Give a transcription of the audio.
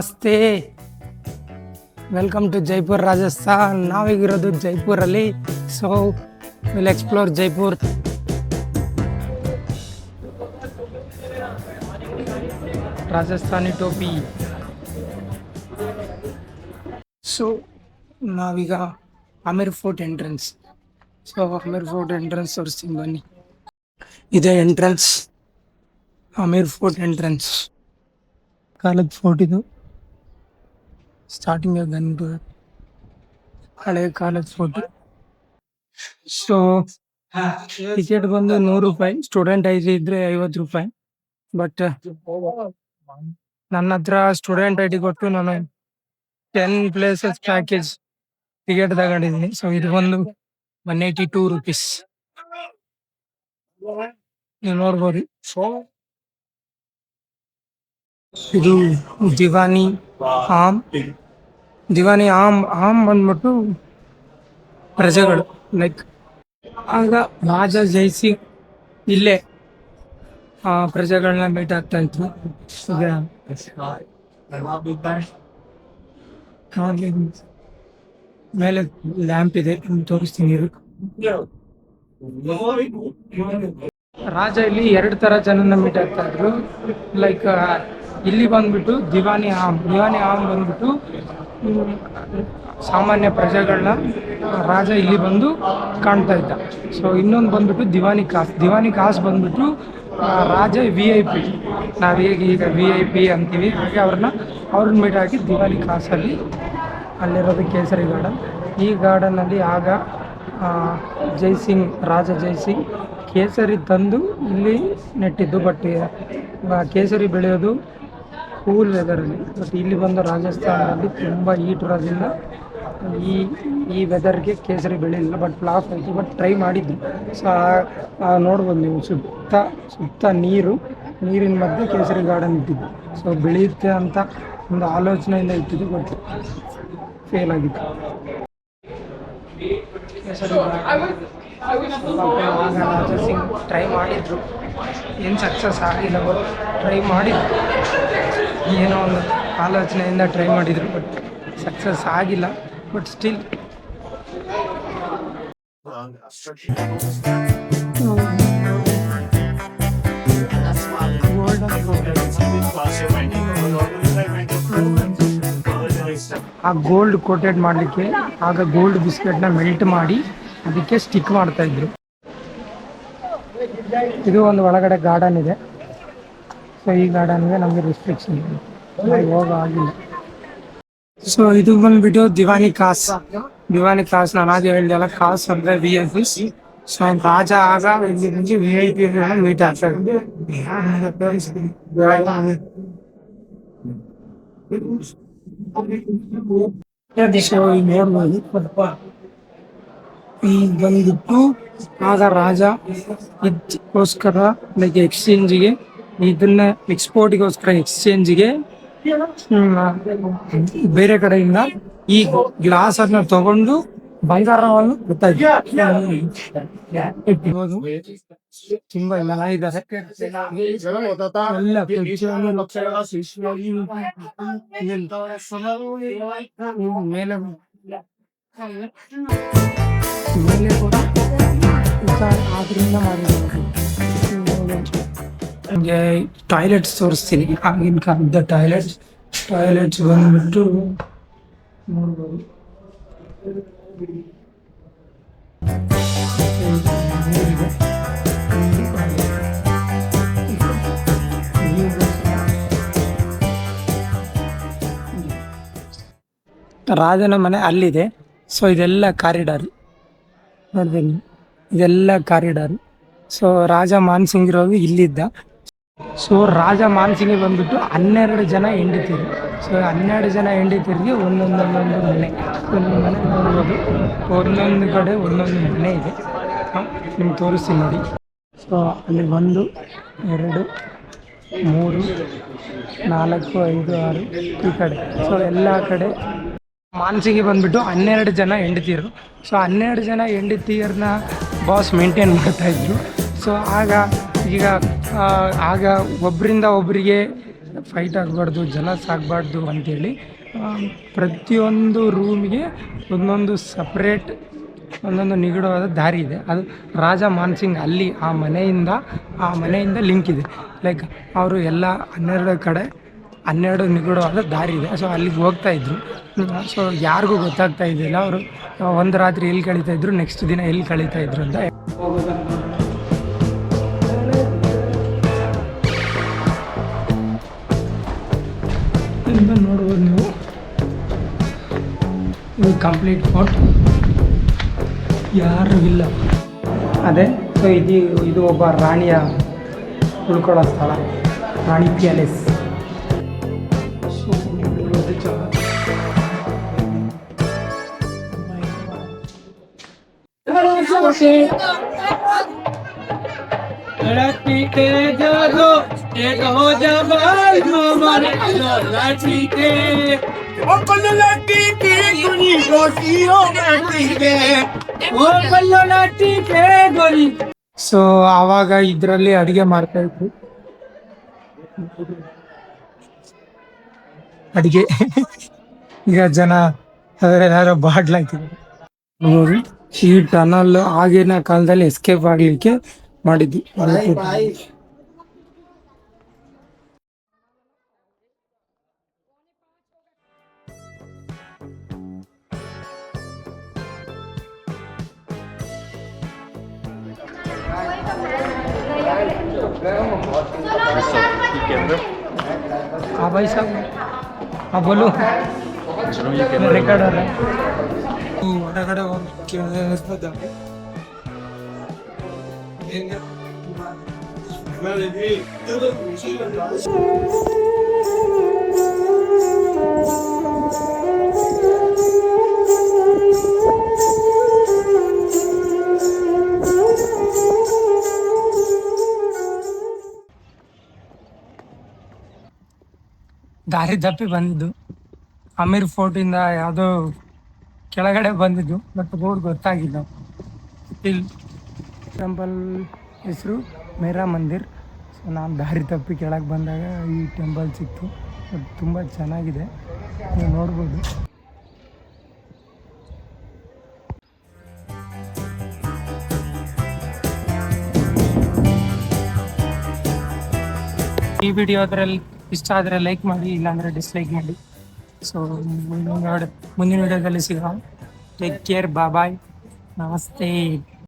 ನಮಸ್ತೆ, welcome to Jaipur Rajasthan. ನಾವೀಗಿರೋದು ಜೈಪುರಲ್ಲಿ. So will explore Jaipur. Rajasthani ಟೋಪಿ. ಸೊ ನಾವೀಗ Amer fort entrance. Amer fort entrance ತೋರಿಸ್ತೀನಿ ಬನ್ನಿ. ಇದೇ ಎಂಟ್ರೆನ್ಸ್, ಅಮೀರ್ ಫೋರ್ಟ್ ಎಂಟ್ರೆನ್ಸ್. ಕಾಲದ ಫೋರ್ಟ್ ಇದು. ಸ್ಟಾರ್ಟಿಂಗ್ ಗಂಡು ಹಳೆ ಕಾಲದ ಫೋರ್ಟ್. ಸೊ ಟಿಕೆಟ್ ಬಂದು 100 ರೂಪಾಯಿ, ಸ್ಟೂಡೆಂಟ್ ಐಡಿ ಇದ್ರೆ 50 ರೂಪಾಯಿ. ಬಟ್ ನನ್ನ ಹತ್ರ ಸ್ಟೂಡೆಂಟ್ ಐಡಿ ಕೊಟ್ಟು ನಾನು 10 ಪ್ಲೇಸಸ್ ಪ್ಯಾಕೇಜ್ ಟಿಕೆಟ್ ತಗೊಂಡಿದ್ದೀನಿ. ಸೊ ಇದು ಒಂದು 182 ರೂಪೀಸ್. ನೀವು ನೋಡ್ಬೋದು. ಇದು ದಿವಾನಿ ಆಮ್. ದಿವಾನಿ ಆಮ್ ಬಂದ್ಬಿಟ್ಟು ಪ್ರಜೆಗಳು. ಲೈಕ್ ಆಗ ರಾಜ ಜೈಸಿಂಗ್ ಇಲ್ಲೇ ಪ್ರಜೆಗಳನ್ನ ಮೀಟ್ ಆಗ್ತಾ ಇತ್ತು. ಮೇಲೆ ಲ್ಯಾಂಪ್ ಇದೆ, ತೋರಿಸ್ತೀನಿ. ರಾಜ ಇಲ್ಲಿ 2 ತರ ಜನನ ಮೀಟ್ ಆಗ್ತಾ ಇದ್ರು. ಲೈಕ್ ಇಲ್ಲಿ ಬಂದ್ಬಿಟ್ಟು ದಿವಾನಿ ಆಮ್ ಬಂದ್ಬಿಟ್ಟು ಸಾಮಾನ್ಯ ಪ್ರಜೆಗಳನ್ನ ರಾಜ ಇಲ್ಲಿ ಬಂದು ಕಾಣ್ತಾ ಇದ್ದ. ಸೊ ಇನ್ನೊಂದು ಬಂದ್ಬಿಟ್ಟು ದಿವಾನಿ ಕಾಸ್ ಬಂದ್ಬಿಟ್ಟು ರಾಜ VIP. ನಾವು ಹೇಗೆ ಈಗ VIP ಅಂತೀವಿ, ಹಾಗೆ ಅವ್ರನ್ನ ಮೀಟ್ ಆಗಿ ದಿವಾನಿ ಕಾಸಲ್ಲಿ ಅಲ್ಲಿರೋದು ಕೇಸರಿ ಗಾರ್ಡನ್. ಈ ಗಾರ್ಡನ್ನಲ್ಲಿ ಆಗ ರಾಜ ಜೈಸಿಂಗ್ ಕೇಸರಿ ತಂದು ಇಲ್ಲಿ ನೆಟ್ಟಿದ್ದು. ಬಟ್ ಕೇಸರಿ ಬೆಳೆಯೋದು ಕೂಲ್ ವೆದರಲ್ಲಿ. ಬಟ್ ಇಲ್ಲಿ ಬಂದು ರಾಜಸ್ಥಾನದಲ್ಲಿ ತುಂಬ ಹೀಟ್ ಇರೋದ್ರಿಂದ ಈ ವೆದರ್ಗೆ ಕೇಸರಿ ಬೆಳೆಯಿಲ್ಲ. ಬಟ್ ಫ್ಲಾಪ್ ಆಯಿತು. ಬಟ್ ಟ್ರೈ ಮಾಡಿದ್ದು. ಸೊ ನೋಡ್ಬೋದು ನೀವು, ಸುತ್ತ ನೀರಿನ ಮಧ್ಯೆ ಕೇಸರಿ ಗಾರ್ಡನ್ ಇಟ್ಟಿದ್ದು. ಸೊ ಬೆಳೆಯುತ್ತೆ ಅಂತ ಒಂದು ಆಲೋಚನೆಯಿಂದ ಇಟ್ಟಿದ್ದು. ಬಟ್ ಫೇಲ್ ಆಗಿತ್ತು. ಕೇಸರಿ ರಾಜ ಸಿಂಗ್ ಟ್ರೈ ಮಾಡಿದ್ರು, ಏನು ಸಕ್ಸಸ್ ಆಗಿಲ್ಲ. ಬಟ್ ಟ್ರೈ ಮಾಡಿದ್ರು, ಏನೋ ಒಂದು ಆಲೋಚನೆಯಿಂದ ಟ್ರೈ ಮಾಡಿದರು. ಬಟ್ ಸಕ್ಸಸ್ ಆಗಿಲ್ಲ. ಬಟ್ ಸ್ಟಿಲ್ ಆ ಗೋಲ್ಡ್ ಕೋಟೆಡ್ ಮಾಡಲಿಕ್ಕೆ ಆಗ ಗೋಲ್ಡ್ ಬಿಸ್ಕೆಟ್ನ ಮೆಲ್ಟ್ ಮಾಡಿ ಅದಕ್ಕೆ ಸ್ಟಿಕ್ ಮಾಡ್ತಾ ಇದ್ರು. ಇದು ಒಂದು ಒಳಗಡೆ ಗಾರ್ಡನ್ ಇದೆ. ಸೊ ಈ ಗಾರ್ಡನ್ಗೆ ನಮಗೆ ರಿಸ್ಟ್ರಿಕ್ಷನ್ ಇದೆ, ಹೋಗೋ ಆಗಿಲ್ಲ. ಸೊ ಇದು ಬಂದ್ಬಿಟ್ಟು ದಿವಾನಿ ಕಾಸ್. ನಾನು ಆಗ ಹೇಳಿದೆಲ್ಲ, ಕಾಸ್ ಅಂದರೆ VIP. ಸೊ ರಾಜ ಆಗ ಇಲ್ಲಿ VIP ಮೀಟ್ ಆಗ್ತಾರೆ. ಈಗ ಬಂದ್ಬಿಟ್ಟು ಆಗ ರಾಜ ಇದಕ್ಕೋಸ್ಕರ ಲೈಕ್ ಎಕ್ಸ್ಚೇಂಜಿಗೆ, ಇದನ್ನ ಎಕ್ಸ್ಪೋರ್ಟಿಗೋಸ್ಕರ ಎಕ್ಸ್ಚೇಂಜಿಗೆ ಬೇರೆ ಕಡೆಯಿಂದ ಈ ಗ್ಲಾಸ್ ಅನ್ನ ತಗೊಂಡು ಬಂಗಾರವನ್ನು ತುಂಬಾ ಜನ ಇದ್ದಾರೆ. ಮೇಲೆ ಕೂಡ ಆದ್ರಿಂದ ಮಾಡಿದ್ದಾರೆ. ನನಗೆ ಟಾಯ್ಲೆಟ್ಸ್ ತೋರಿಸ್ತೀನಿ. ಆಗಿನ ಕಾಲದ ಟಾಯ್ಲೆಟ್ಸ್ ಬಂದ್ಬಿಟ್ಟು ನೋಡ್ಬೋದು. ರಾಜನ ಮನೆ ಅಲ್ಲಿದೆ. ಸೊ ಇದೆಲ್ಲ ಕಾರಿಡಾರ್ ನೋಡ್ತೀನಿ, ಇದೆಲ್ಲ ಕಾರಿಡಾರ್. ಸೊ ರಾಜ ಮಾನ್ಸಿಂಗ್ ಇರೋದು ಇಲ್ಲಿದ್ದ. ಸೊ ರಾಜ ಮಾನ್ಸಿಂಗ್ ಬಂದ್ಬಿಟ್ಟು 12 ಜನ ಹೆಂಡತಿರು. ಸೊ 12 ಜನ ಹೆಂಡತಿರಿಗೆ ಒಂದೊಂದು ಮನೆ ನೋಡ್ಬೋದು. ಒಂದೊಂದು ಕಡೆ ಒಂದೊಂದು ಮನೆ ಇದೆ. ನಿಮ್ಗೆ ತೋರಿಸ್ತೀನಿ ನೋಡಿ. ಸೊ ಅಲ್ಲಿ 1 2 3 4 5 6 ಈ ಕಡೆ. ಸೊ ಎಲ್ಲ ಕಡೆ ಮಾನ್ಸಿಂಗ್ ಬಂದ್ಬಿಟ್ಟು 12 ಜನ ಹೆಂಡತಿಯರು. ಸೊ 12 ಜನ ಹೆಂಡತಿಯರನ್ನ ಬಾಸ್ ಮೇಂಟೈನ್ ಮಾಡ್ತಾಯಿದ್ರು. ಸೊ ಆಗ ಒಬ್ಬರಿಂದ ಒಬ್ಬರಿಗೆ ಫೈಟ್ ಆಗಬಾರ್ದು, ಜಲಸ್ ಆಗಬಾರ್ದು ಅಂತೇಳಿ ಪ್ರತಿಯೊಂದು ರೂಮ್ಗೆ ಒಂದೊಂದು ಸಪ್ರೇಟ್ ಒಂದೊಂದು ನಿಗೂಢವಾದ ದಾರಿ ಇದೆ. ಅದು ರಾಜ ಮಾನ್ಸಿಂಗ್ ಅಲ್ಲಿ ಆ ಮನೆಯಿಂದ ಲಿಂಕ್ ಇದೆ. ಲೈಕ್ ಅವರು ಎಲ್ಲ 12 ಕಡೆ 12 ನಿಗೂಢವಾದ ದಾರಿ ಇದೆ. ಸೊ ಅಲ್ಲಿಗೆ ಹೋಗ್ತಾ ಇದ್ರು. ಸೊ ಯಾರಿಗೂ ಗೊತ್ತಾಗ್ತಾ ಇದ್ದಿಲ್ಲ ಅವರು ಒಂದು ರಾತ್ರಿ ಎಲ್ಲಿ ಕಳೀತಾ ಇದ್ರು, ನೆಕ್ಸ್ಟ್ ದಿನ ಎಲ್ಲಿ ಕಳೀತಾ ಇದ್ರು ಅಂತ. ಇಲ್ಲಿಂದ ನೋಡ್ಬೋದು ನೀವು, ಇದು ಕಂಪ್ಲೀಟ್ ಫೋರ್ಟ್, ಯಾರೂ ಇಲ್ಲ. ಅದೇ ಸೊ ಇದು ಒಬ್ಬ ರಾಣಿಯ ಉಳ್ಕೊಳ್ಳೋ ಸ್ಥಳ, ರಾಣಿ ಪ್ಯಾಲೇಸ್. ಸೊ ಆವಾಗ ಇದರಲ್ಲಿ ಅಡಿಗೆ ಮಾಡ್ತಾ ಇದ್ರು. ಅಡಿಗೆ ಈಗ ಜನ ಅದರ ಬಾಡ್ಲಾಗ್ತಿದ್ದಾರೆ. ಈ ಟನಲ್ ಆಗಿನ ಕಾಲದಲ್ಲಿ ಎಸ್ಕೇಪ್ ಆಗ್ಲಿಕ್ಕೆ ಮಾಡಿದ್ವಿ. हाँ भाई साहब, हाँ बोलो. ರೆಕಾರ್ಡ್ ಹೊರಗಡೆ ದಾರಿ ತಪ್ಪಿ ಬಂದಿದ್ದು. ಅಮೀರ್ ಫೋರ್ಟಿಂದ ಯಾವುದೋ ಕೆಳಗಡೆ ಬಂದಿದ್ದು, ಬಟ್ ರೋಡ್ ಗೊತ್ತಾಗಿಲ್ಲ. ಇಲ್ಲಿ ಟೆಂಪಲ್ ಹೆಸರು ಮೇರಾ ಮಂದಿರ್. ಸೊ ನಾನು ದಾರಿ ತಪ್ಪಿ ಕೆಳಗೆ ಬಂದಾಗ ಈ ಟೆಂಪಲ್ ಸಿಕ್ತು. ಬಟ್ ತುಂಬ ಚೆನ್ನಾಗಿದೆ, ನೀವು ನೋಡ್ಬೋದು. ಈ ವಿಡಿಯೋ ಅದರಲ್ಲಿ ಇಷ್ಟ ಆದರೆ ಲೈಕ್ ಮಾಡಿ, ಇಲ್ಲಾಂದರೆ ಡಿಸ್ಲೈಕ್ ಮಾಡಿ. ಸೊ ಮುಂದಿನ ವಿಡಿಯೋದಲ್ಲಿ ಸಿಗೋಣ. ಟೇಕ್ ಕೇರ್, ಬಾಯ್, ನಮಸ್ತೆ.